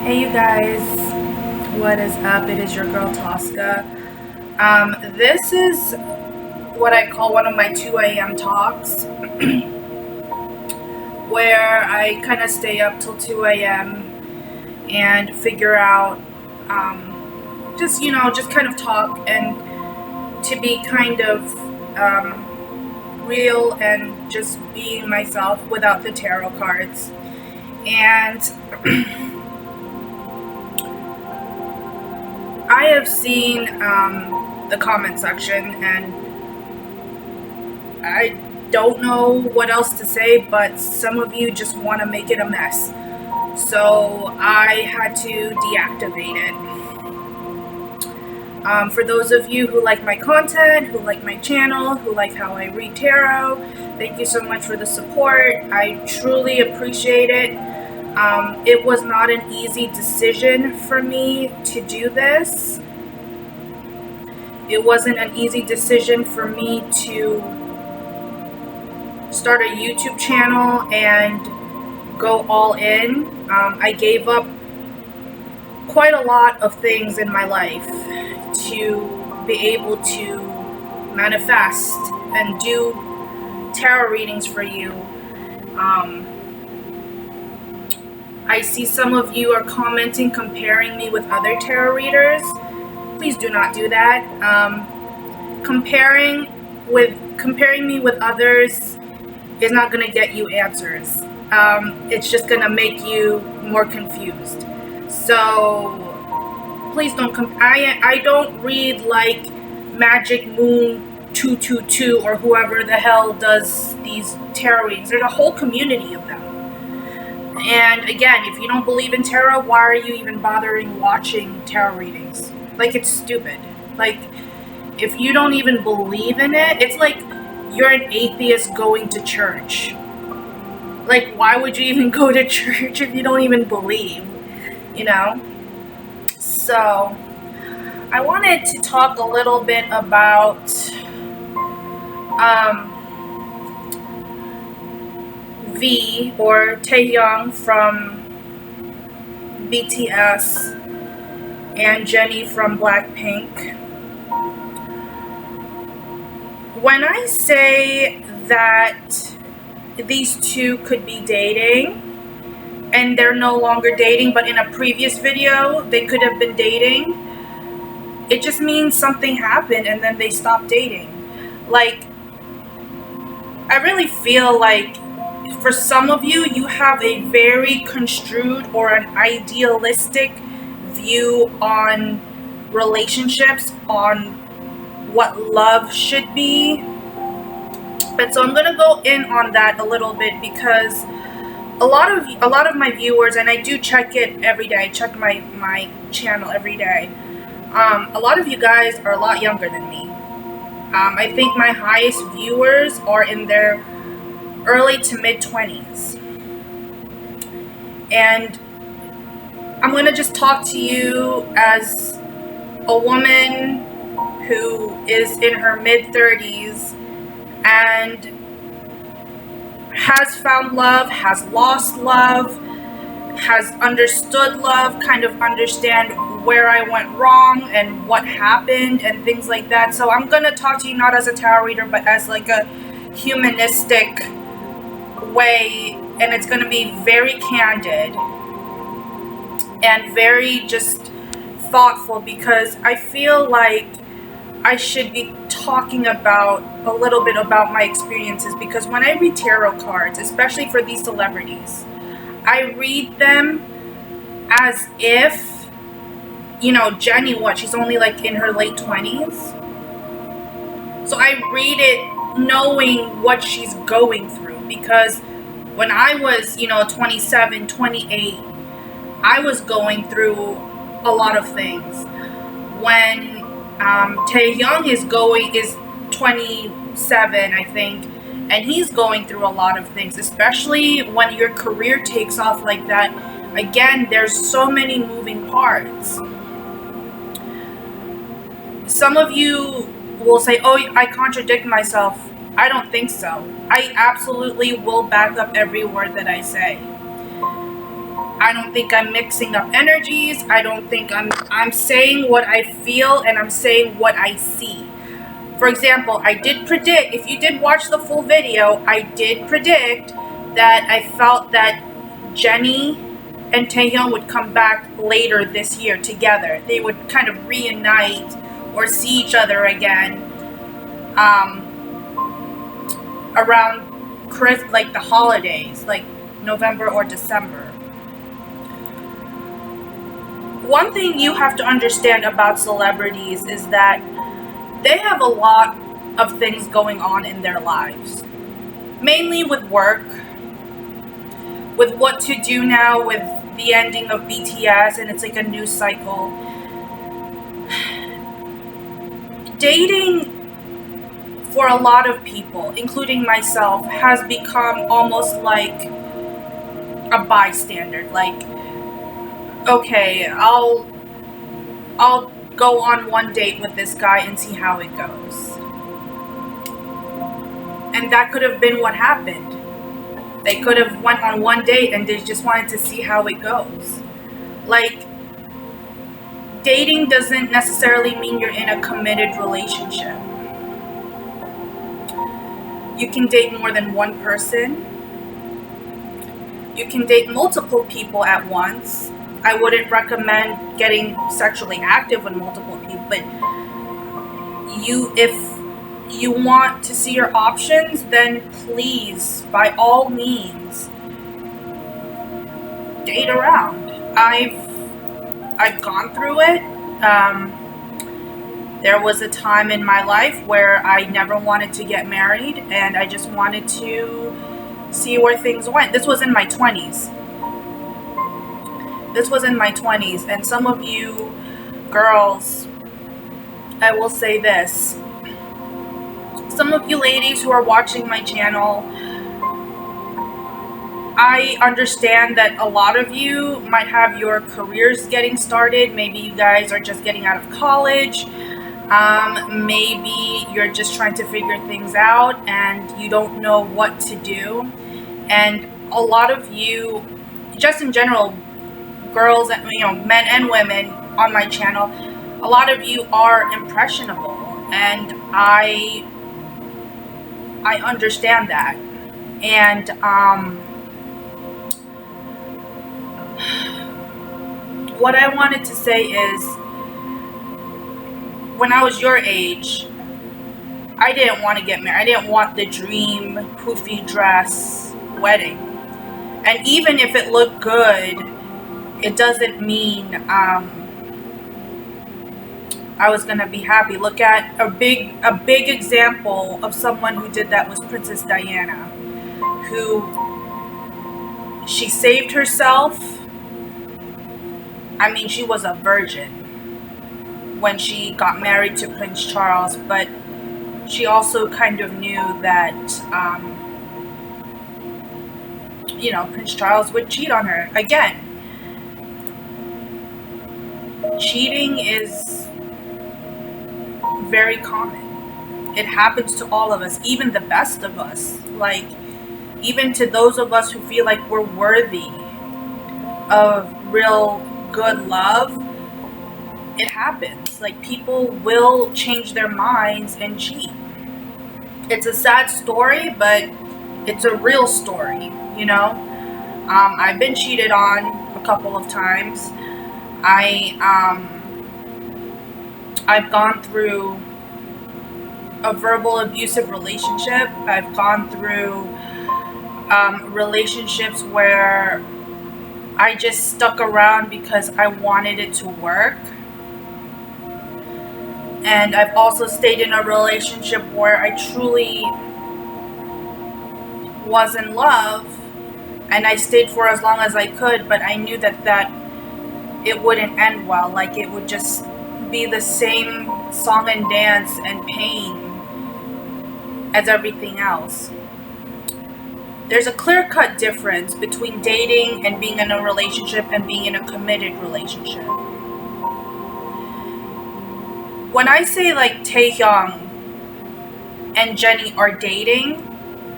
Hey you guys, what is up? It is your girl Tosca. This is what I call one of my 2 a.m. talks, where I kind of stay up till 2 a.m. and figure out, just kind of talk and to be kind of real and just being myself without the tarot cards. And I have seen the comment section, and I don't know what else to say, but some of you just want to make it a mess. So I had to deactivate it. For those of you who like my content, who like my channel, who like how I read tarot, thank you so much for the support. I truly appreciate it. It was not an easy decision for me to do this. It wasn't an easy decision for me to start a YouTube channel and go all in. I gave up quite a lot of things in my life to be able to manifest and do tarot readings for you. I see some of you are commenting, comparing me with other tarot readers. Please do not do that. Comparing me with others is not going to get you answers. It's just going to make you more confused. So please don't I don't read like Magic Moon 222 or whoever the hell does these tarot readings. There's a whole community of them. And again, if you don't believe in tarot, why are you even bothering watching tarot readings? Like, it's stupid. Like, if you don't even believe in it, it's like you're an atheist going to church. Like, why would you even go to church if you don't even believe? You know? So, I wanted to talk a little bit about V, or Taehyung from BTS, and Jennie from Blackpink. When I say that these two could be dating, and they're no longer dating, but in a previous video they could have been dating, it just means something happened and then they stopped dating. Like, I really feel like for some of you, you have a very construed or an idealistic view on relationships, on what love should be. And so I'm going to go in on that a little bit, because a lot of my viewers, and I do check it every day, I check my channel every day, a lot of you guys are a lot younger than me. I think my highest viewers are in their early to mid 20s. And I'm going to just talk to you as a woman who is in her mid 30s and has found love, has lost love, has understood love, kind of understand where I went wrong and what happened and things like that. So I'm going to talk to you not as a tarot reader, but as like a humanistic way, and it's going to be very candid and very just thoughtful, because I feel like I should be talking about a little bit about my experiences. Because when I read tarot cards, especially for these celebrities, I read them as if, Jennie, she's only like in her late 20s. So I read it knowing what she's going through, because when I was, 27, 28, I was going through a lot of things. When Taehyung is 27, I think, and he's going through a lot of things, especially when your career takes off like that. Again, there's so many moving parts. Some of you will say, oh, I contradict myself. I don't think so. I absolutely will back up every word that I say. I don't think I'm mixing up energies. I don't think I'm saying what I feel, and I'm saying what I see. For example, I did predict, if you did watch the full video, I did predict that I felt that Jennie and Taehyung would come back later this year together. They would kind of reunite or see each other again around Kris, like the holidays, like November or December. One thing you have to understand about celebrities is that they have a lot of things going on in their lives. Mainly with work, with what to do now with the ending of BTS, and it's like a new cycle. Dating for a lot of people, including myself, has become almost like a bystander. Like, okay, I'll go on one date with this guy and see how it goes. And that could have been what happened. They could have went on one date and they just wanted to see how it goes. Like, dating doesn't necessarily mean you're in a committed relationship. You can date more than one person. You can date multiple people at once. I wouldn't recommend getting sexually active with multiple people, but if you want to see your options, then please, by all means, date around. I've gone through it. There was a time in my life where I never wanted to get married, and I just wanted to see where things went. This was in my 20s. And some of you girls, I will say this. Some of you ladies who are watching my channel, I understand that a lot of you might have your careers getting started. Maybe you guys are just getting out of college. Maybe you're just trying to figure things out and you don't know what to do. And a lot of you, just in general, girls, men and women on my channel, a lot of you are impressionable, and I understand that. And what I wanted to say is, when I was your age, I didn't want to get married. I didn't want the dream poofy dress wedding. And even if it looked good, it doesn't mean I was gonna be happy. Look at a big example of someone who did that was Princess Diana, who she saved herself. I mean, she was a virgin when she got married to Prince Charles, but she also kind of knew that Prince Charles would cheat on her again. Cheating is very common. It happens to all of us, even the best of us. Like, even to those of us who feel like we're worthy of real good love, it happens. Like, people will change their minds and cheat. It's a sad story, but it's a real story, I've been cheated on a couple of times. I've gone through a verbal abusive relationship. I've gone through relationships where I just stuck around because I wanted it to work. And I've also stayed in a relationship where I truly was in love, and I stayed for as long as I could, but I knew that it wouldn't end well. Like, it would just be the same song and dance and pain as everything else. There's a clear-cut difference between dating and being in a relationship and being in a committed relationship. When I say like Taehyung and Jennie are dating,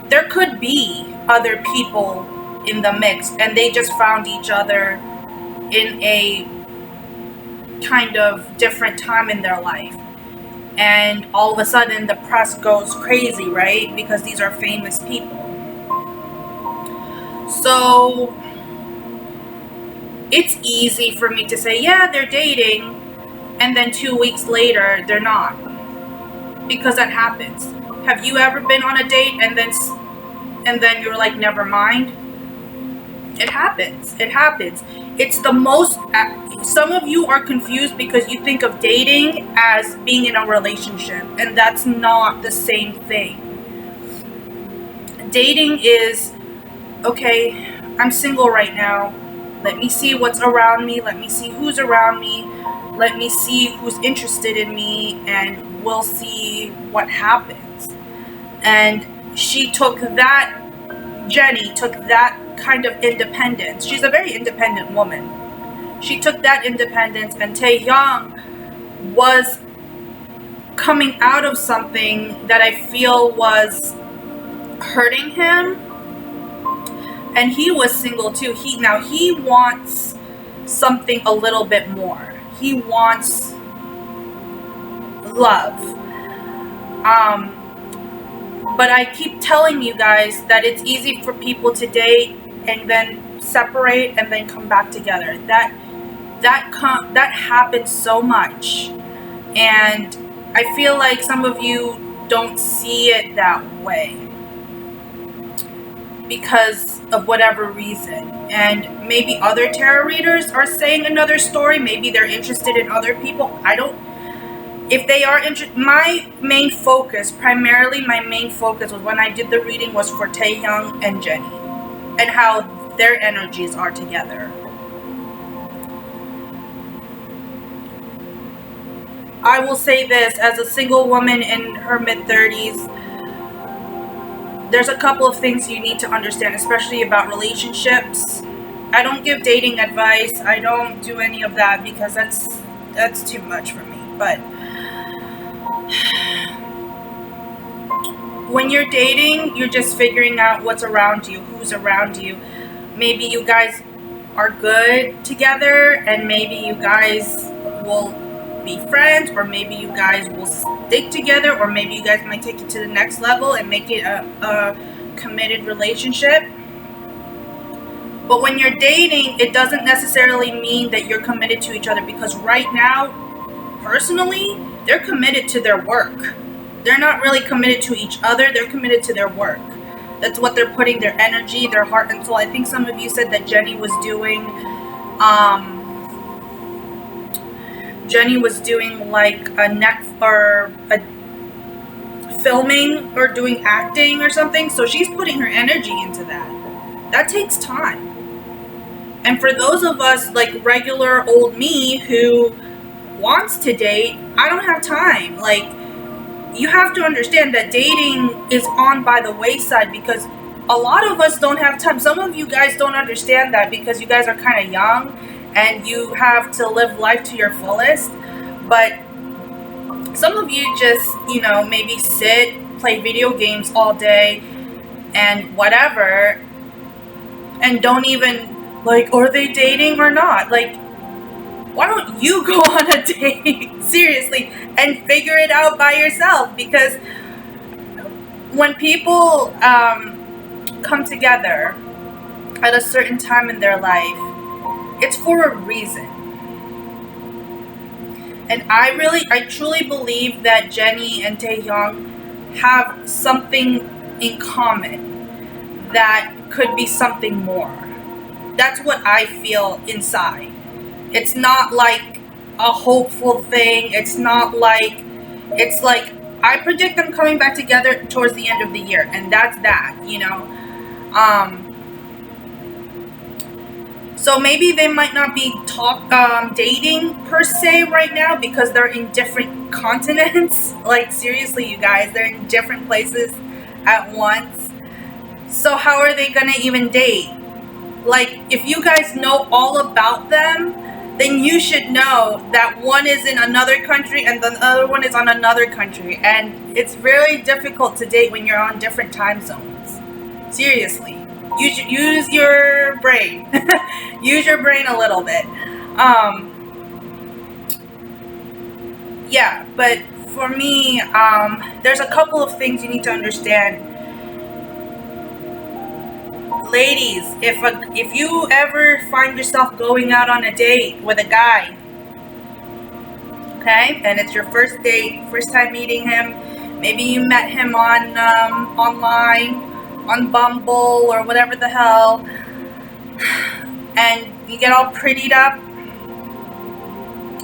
there could be other people in the mix, and they just found each other in a kind of different time in their life. And all of a sudden the press goes crazy, right? Because these are famous people. So it's easy for me to say, yeah, they're dating, and then 2 weeks later they're not, because that happens. Have you ever been on a date and then you're like, never mind? It happens. It's the most, some of you are confused because you think of dating as being in a relationship, and that's not the same thing. Dating is, okay, I'm single right now. Let me see what's around me. Let me see who's around me. Let me see who's interested in me, and we'll see what happens. And Jennie took that kind of independence. She's a very independent woman. She took that independence, and Taehyung was coming out of something that I feel was hurting him. And he was single too. He wants something a little bit more. He wants love. But I keep telling you guys that it's easy for people to date and then separate and then come back together. That happens so much. And I feel like some of you don't see it that way because of whatever reason. And maybe other tarot readers are saying another story. Maybe they're interested in other people. If they are interested, my main focus was when I did the reading was for Taehyung and Jennie and how their energies are together. I will say this, as a single woman in her mid-30s, there's a couple of things you need to understand, especially about relationships. I don't give dating advice. I don't do any of that because that's too much for me. But when you're dating, you're just figuring out what's around you, who's around you. Maybe you guys are good together, and maybe you guys will be friends, or maybe you guys will stick together, or maybe you guys might take it to the next level and make it a committed relationship. But when you're dating, it doesn't necessarily mean that you're committed to each other, because right now, personally, they're committed to their work. They're not really committed to each other. They're committed to their work. That's what they're putting their energy, their heart and soul. I think some of you said that Jennie was doing like a filming or doing acting or something. So she's putting her energy into that. That takes time. And for those of us like regular old me who wants to date, I don't have time. Like, you have to understand that dating is on by the wayside because a lot of us don't have time. Some of you guys don't understand that because you guys are kind of young and you have to live life to your fullest. But some of you just, maybe sit, play video games all day and whatever, and don't even, like, are they dating or not? Like, why don't you go on a date, seriously, and figure it out by yourself? Because when people come together at a certain time in their life, it's for a reason. And I truly believe that Jennie and Taehyung have something in common that could be something more. That's what I feel inside. It's not like a hopeful thing. It's like I predict them coming back together towards the end of the year, and that's that, So maybe they might not be dating per se right now because they're in different continents. Like, seriously, you guys, they're in different places at once. So how are they gonna even date? Like, if you guys know all about them, then you should know that one is in another country and the other one is on another country. And it's very difficult to date when you're on different time zones. Seriously. Use your brain. Use your brain a little bit. Yeah, but for me, there's a couple of things you need to understand. Ladies, if you ever find yourself going out on a date with a guy, okay, and it's your first date, first time meeting him, maybe you met him on online, on Bumble or whatever the hell, and you get all prettied up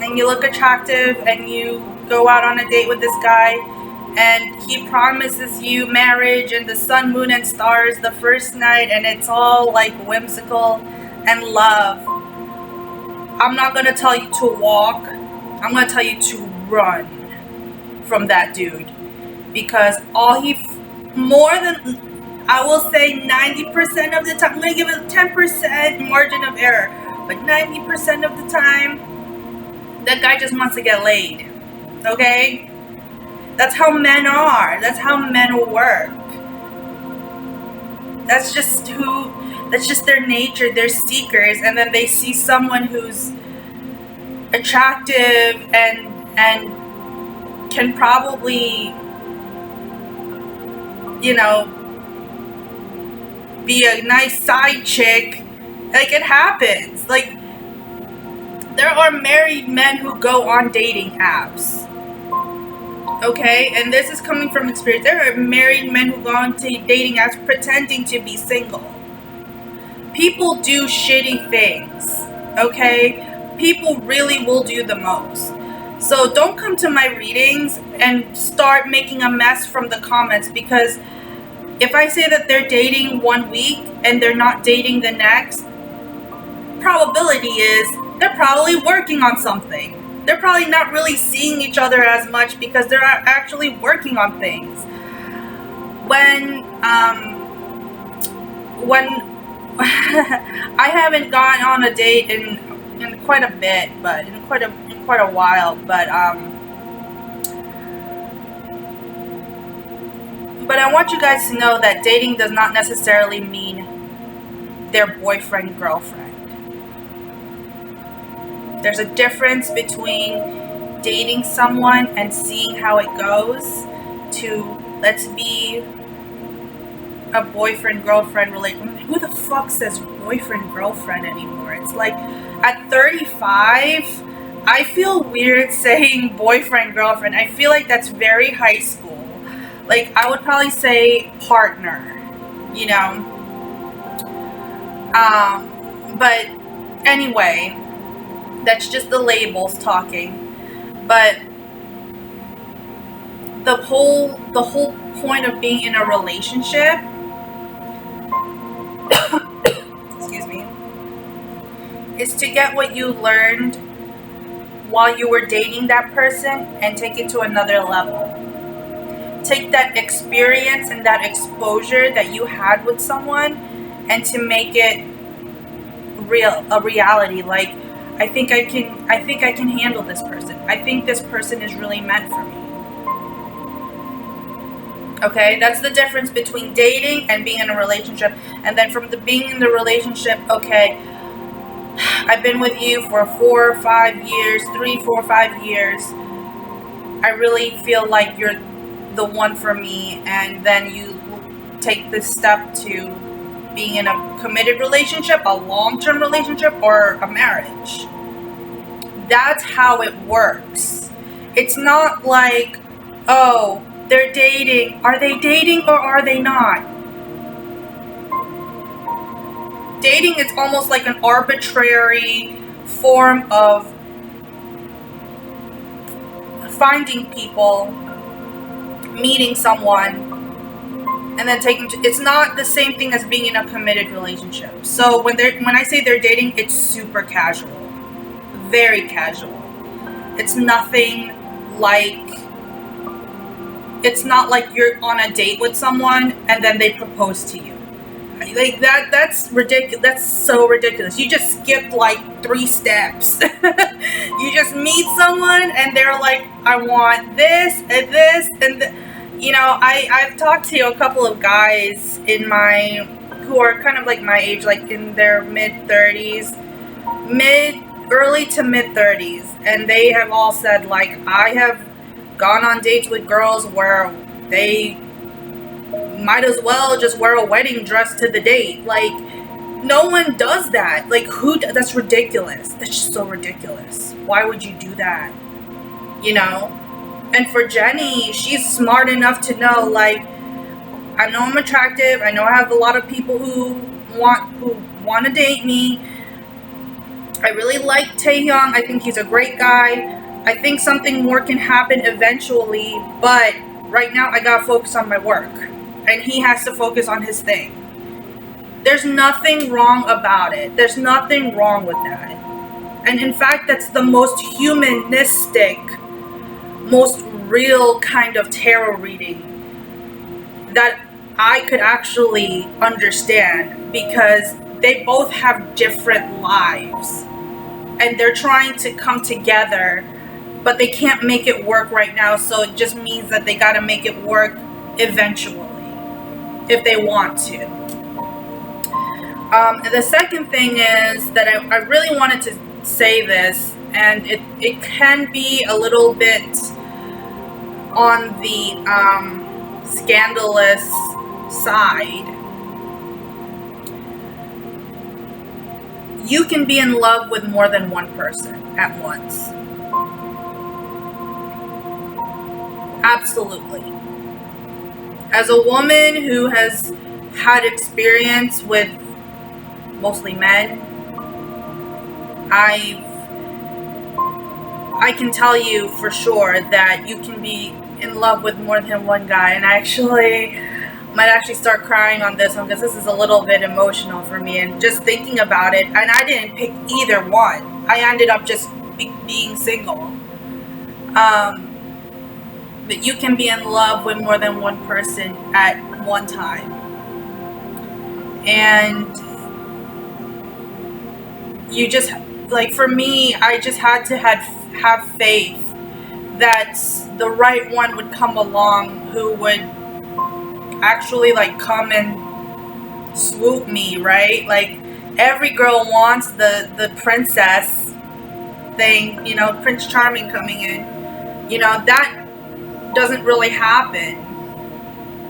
and you look attractive and you go out on a date with this guy and he promises you marriage and the sun, moon, and stars the first night, and it's all like whimsical and love. I'm not going to tell you to walk. I'm going to tell you to run from that dude, because more than, I will say 90% of the time, I'm going to give it a 10% margin of error, but 90% of the time, that guy just wants to get laid. Okay? That's how men are. That's how men work. That's just their nature. They're seekers, and then they see someone who's attractive and can probably, you know, be a nice side chick. Like, it happens. Like, there are married men who go on dating apps. Okay, and this is coming from experience. There are married men who go on dating apps pretending to be single. People do shitty things. Okay, people really will do the most. So don't come to my readings and start making a mess from the comments, because if I say that they're dating 1 week and they're not dating the next, probability is they're probably working on something. They're probably not really seeing each other as much because they're actually working on things. When I haven't gone on a date in quite a bit, but in quite a while, but I want you guys to know that dating does not necessarily mean their boyfriend, girlfriend. There's a difference between dating someone and seeing how it goes to, let's be a boyfriend-girlfriend relationship. Who the fuck says boyfriend-girlfriend anymore? It's like, at 35, I feel weird saying boyfriend-girlfriend. I feel like that's very high school. Like, I would probably say partner, you know? But anyway, that's just the labels talking. But the whole point of being in a relationship, excuse me, is to get what you learned while you were dating that person and take it to another level. Take that experience and that exposure that you had with someone and to make it a reality. Like, I think I can handle this person. I think this person is really meant for me. Okay, that's the difference between dating and being in a relationship. And then from the being in the relationship, okay, I've been with you for 4 or 5 years, 3, 4, 5 years. I really feel like you're the one for me, and then you take this step to being in a committed relationship, a long-term relationship, or a marriage. That's how it works. It's not like, oh, they're dating. Are they dating or are they not? Dating is almost like an arbitrary form of finding people, meeting someone, and then taking it's not the same thing as being in a committed relationship. So when I say they're dating, it's super casual. Very casual. It's nothing like, it's not like you're on a date with someone and then they propose to you. Like that's ridiculous. That's so ridiculous. You just skipped like 3 steps. You just meet someone and they're like, I want this and this and you know, I've talked to a couple of guys who who are kind of like my age, like in their mid-30s, early to mid-30s, and they have all said, like, I have gone on dates with girls where they might as well just wear a wedding dress to the date. Like, no one does that. Like, that's ridiculous. That's just so ridiculous. Why would you do that? You know? And for Jennie, she's smart enough to know, like, I know I'm attractive. I know I have a lot of people who want to date me. I really like Taehyung. I think he's a great guy. I think something more can happen eventually, but right now I gotta focus on my work. And he has to focus on his thing. There's nothing wrong about it. There's nothing wrong with that. And in fact, that's the most humanistic, most real kind of tarot reading that I could actually understand, because they both have different lives and they're trying to come together, but they can't make it work right now. So it just means that they got to make it work eventually if they want to. The second thing is that I really wanted to say this, and it can be a little bit on the scandalous side. You can be in love with more than one person at once. Absolutely. As a woman who has had experience with mostly men, I can tell you for sure that you can be in love with more than one guy. And I might actually start crying on this one, because this is a little bit emotional for me, and just thinking about it. And I didn't pick either one. I ended up just being single. But you can be in love with more than one person at one time. And you just, like, for me, I just had to have faith that the right one would come along who would actually, like, come and swoop me, right? Like, every girl wants the princess thing, you know, Prince Charming coming in. You know, that doesn't really happen.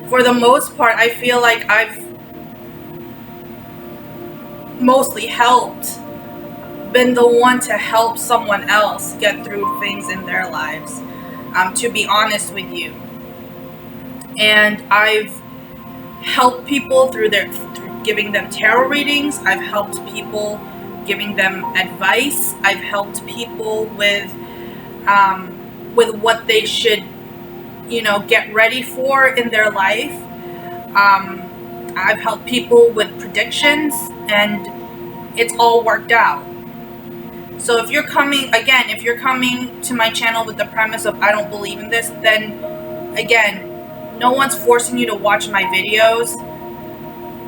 For the most part, I feel like I've mostly been the one to help someone else get through things in their lives, to be honest with you. And I've helped people through giving them tarot readings. I've helped people giving them advice. I've helped people with what they should, you know, get ready for in their life. I've helped people with predictions, and it's all worked out. So if you're coming to my channel with the premise of I don't believe in this, then again, no one's forcing you to watch my videos.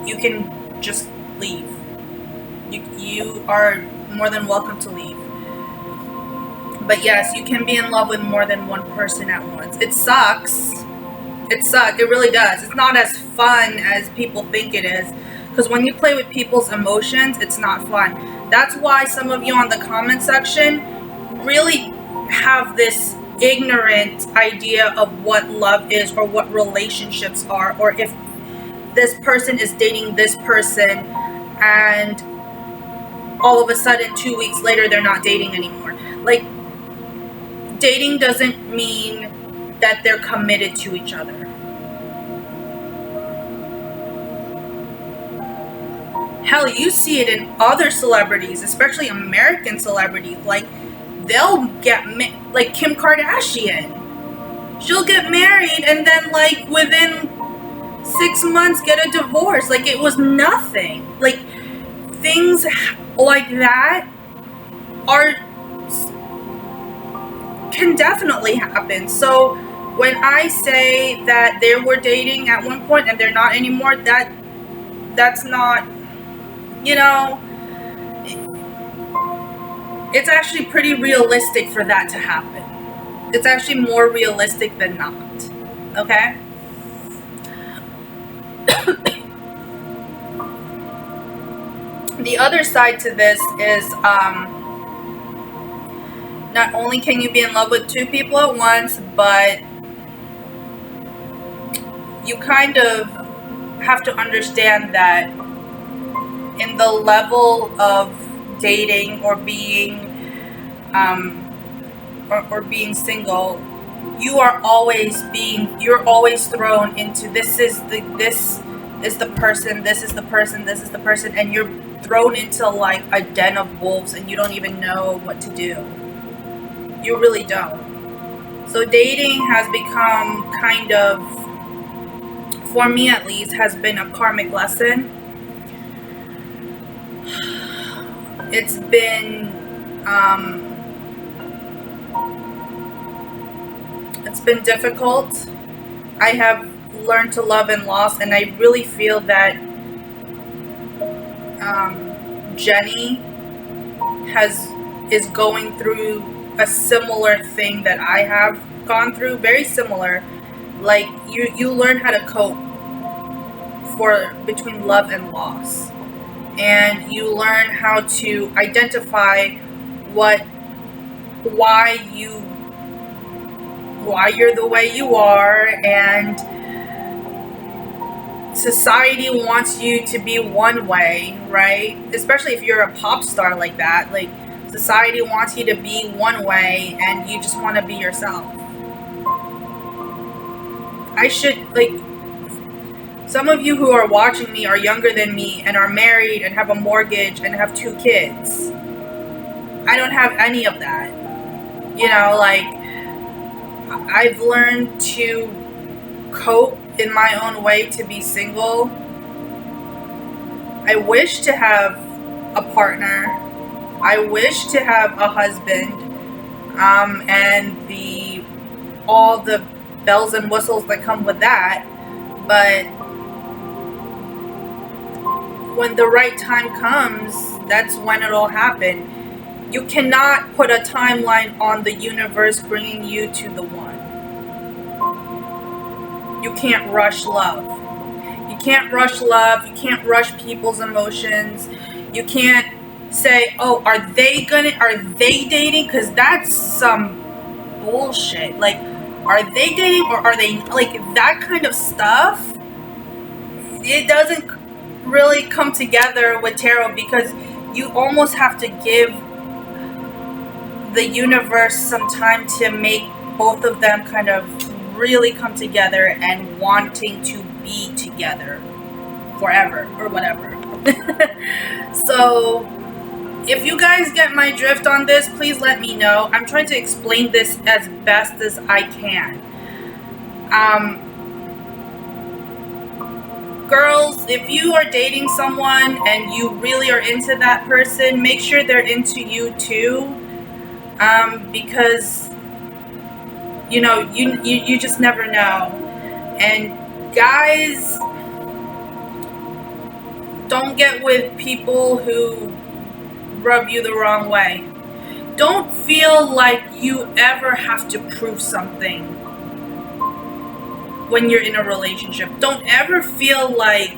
You can just leave. You are more than welcome to leave. But yes, you can be in love with more than one person at once. It sucks. It really does. It's not as fun as people think it is. Because when you play with people's emotions, it's not fun. That's why some of you on the comment section really have this ignorant idea of what love is, or what relationships are, or if this person is dating this person and all of a sudden 2 weeks later they're not dating anymore. Like, dating doesn't mean that they're committed to each other. Hell, you see it in other celebrities, especially American celebrities. Like, they'll get like Kim Kardashian. She'll get married and then, like, within 6 months get a divorce. Like, it was nothing. Like, things like that can definitely happen. So when I say that they were dating at one point and they're not anymore, that's not, you know, it's actually pretty realistic for that to happen. It's actually more realistic than not. Okay? The other side to this is not only can you be in love with two people at once, but you kind of have to understand that in the level of dating or being or being single, you're always thrown into this is the person, this is the person, and you're thrown into like a den of wolves and you don't even know what to do. You really don't. So dating has become kind of, for me at least, has been a karmic lesson. It's been difficult. I have learned to love and lost, and I really feel that Jennie is going through a similar thing that I have gone through, very similar. Like you learn how to cope between love and loss, and you learn how to identify why you're the way you are, and society wants you to be one way, right? Especially if you're a pop star like that. Like, society wants you to be one way and you just want to be yourself. Some of you who are watching me are younger than me and are married and have a mortgage and have 2 kids. I don't have any of that. You know, like, I've learned to cope in my own way to be single. I wish to have a partner. I wish to have a husband, and all the bells and whistles that come with that. But when the right time comes, that's when it'll happen. You cannot put a timeline on the universe bringing you to the one. You can't rush love. You can't rush love. You can't rush people's emotions. You can't say, oh, are they dating? Because that's some bullshit. Like, are they dating or are they, like, that kind of stuff? It doesn't really come together with tarot, because you almost have to give the universe some time to make both of them kind of really come together and wanting to be together forever or whatever. So if you guys get my drift on this, please let me know. I'm trying to explain this as best as I can. Girls, if you are dating someone and you really are into that person, make sure they're into you too. Because you know, you just never know. And guys, don't get with people who rub you the wrong way. Don't feel like you ever have to prove something when you're in a relationship. Don't ever feel like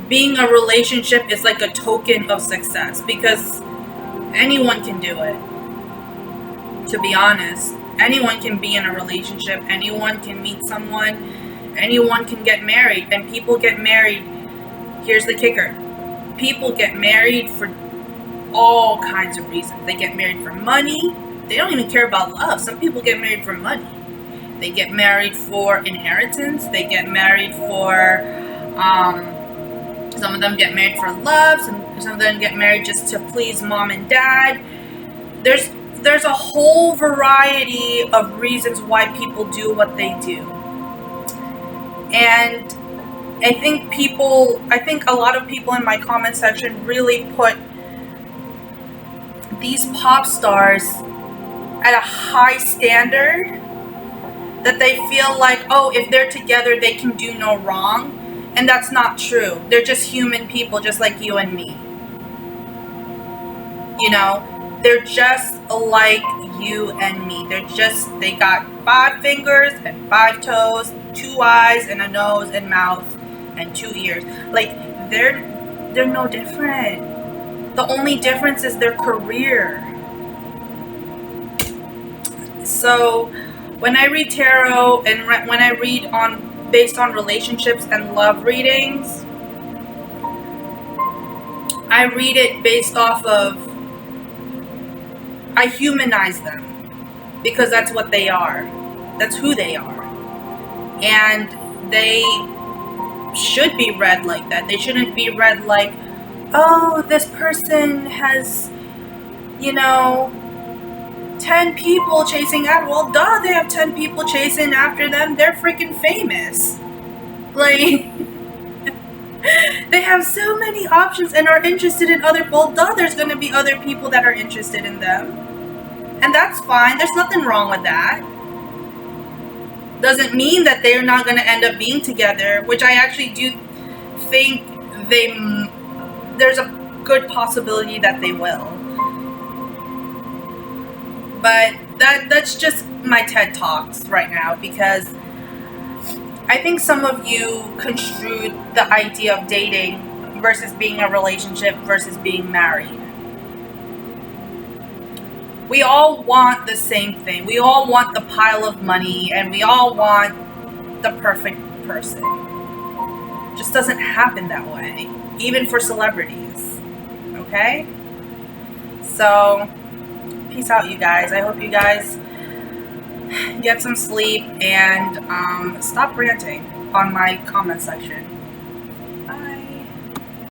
being a relationship is like a token of success, because anyone can do it. To be honest, anyone can be in a relationship, anyone can meet someone, anyone can get married, and people get married. Here's the kicker. People get married for all kinds of reasons. They get married for money. They don't even care about love. Some people get married for money. They get married for inheritance. They get married for, some of them get married for love. Some of them get married just to please mom and dad. There's a whole variety of reasons why people do what they do. And I think a lot of people in my comment section really put these pop stars at a high standard, that they feel like, oh, if they're together, they can do no wrong. And that's not true. They're just human people, just like you and me. You know, they're just like you and me. They got 5 fingers and 5 toes, 2 eyes and a nose and mouth and 2 ears. Like, they're they're no different. The only difference is their career. So when I read tarot and when I read based on relationships and love readings, I read it based off of, I humanize them, because that's what they are. That's who they are. And they should be read like that. They shouldn't be read like, oh, this person has, 10 people chasing after. Well, duh, they have 10 people chasing after them. They're freaking famous. Like, they have so many options and are interested in other people. Duh, there's going to be other people that are interested in them. And that's fine. There's nothing wrong with that. Doesn't mean that they're not going to end up being together, which I actually do think there's a good possibility that they will. But that's just my TED Talks right now, because I think some of you construed the idea of dating versus being in a relationship versus being married. We all want the same thing. We all want the pile of money, and we all want the perfect person. It just doesn't happen that way, even for celebrities. Okay? So, peace out, you guys. I hope you guys get some sleep and stop ranting on my comment section.